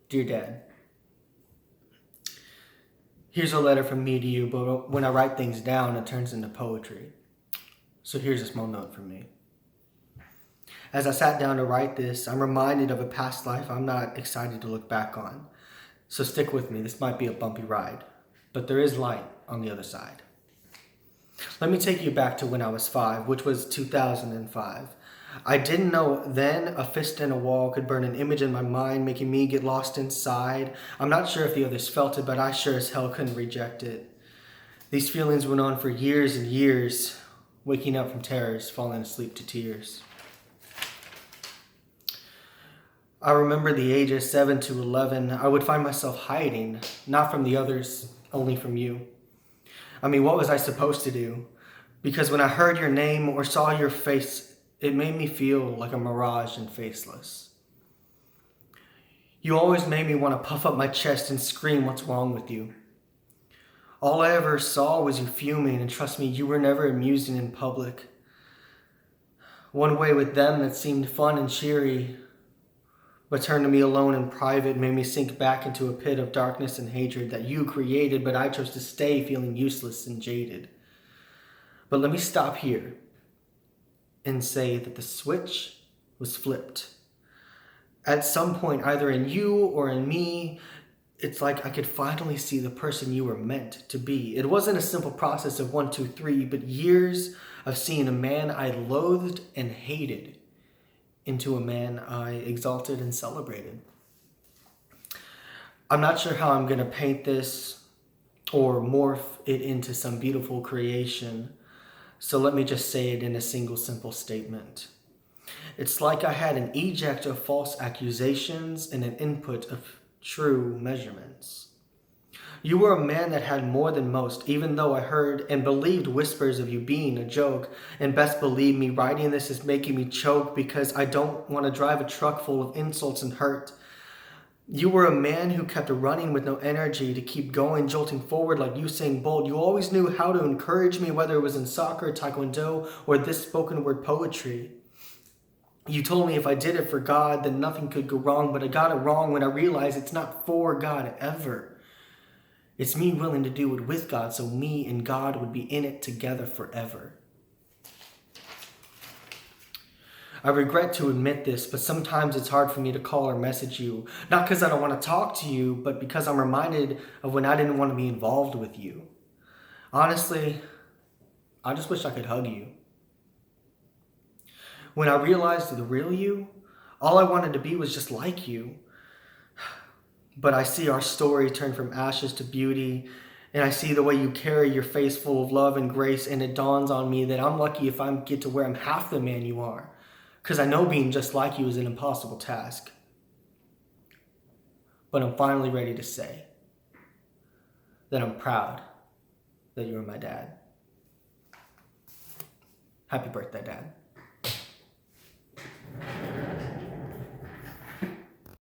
Dear Dad, here's a letter from me to you, but when I write things down, it turns into poetry. So here's a small note from me. As I sat down to write this, I'm reminded of a past life I'm not excited to look back on. So stick with me, this might be a bumpy ride, but there is light on the other side. Let me take you back to when I was 5, which was 2005. I didn't know then a fist in a wall could burn an image in my mind, making me get lost inside. I'm not sure if the others felt it, but I sure as hell couldn't reject it. These feelings went on for years and years, waking up from terrors, falling asleep to tears. I remember the ages 7 to 11. I would find myself hiding, not from the others, only from you. I mean, what was I supposed to do? Because when I heard your name or saw your face, it made me feel like a mirage and faceless. You always made me want to puff up my chest and scream, what's wrong with you? All I ever saw was you fuming, and trust me, you were never amusing in public. One way with them that seemed fun and cheery, but turned to me alone in private, made me sink back into a pit of darkness and hatred that you created, but I chose to stay feeling useless and jaded. But let me stop here and say that the switch was flipped. At some point, either in you or in me, it's like I could finally see the person you were meant to be. It wasn't a simple process of 1, 2, 3, but years of seeing a man I loathed and hated into a man I exalted and celebrated. I'm not sure how I'm going to paint this or morph it into some beautiful creation, so let me just say it in a single simple statement. It's like I had an eject of false accusations and an input of true measurements. You were a man that had more than most, even though I heard and believed whispers of you being a joke. And best believe me, writing this is making me choke because I don't want to drive a truck full of insults and hurt. You were a man who kept running with no energy to keep going, jolting forward like Usain Bolt. You always knew how to encourage me, whether it was in soccer, taekwondo, or this spoken word poetry. You told me if I did it for God, then nothing could go wrong, but I got it wrong when I realized it's not for God ever. It's me willing to do it with God, so me and God would be in it together forever. I regret to admit this, but sometimes it's hard for me to call or message you. Not because I don't want to talk to you, but because I'm reminded of when I didn't want to be involved with you. Honestly, I just wish I could hug you. When I realized the real you, all I wanted to be was just like you. But I see our story turn from ashes to beauty, and I see the way you carry your face full of love and grace, and it dawns on me that I'm lucky if I get to where I'm half the man you are. Because I know being just like you is an impossible task. But I'm finally ready to say that I'm proud that you're my dad. Happy birthday, Dad.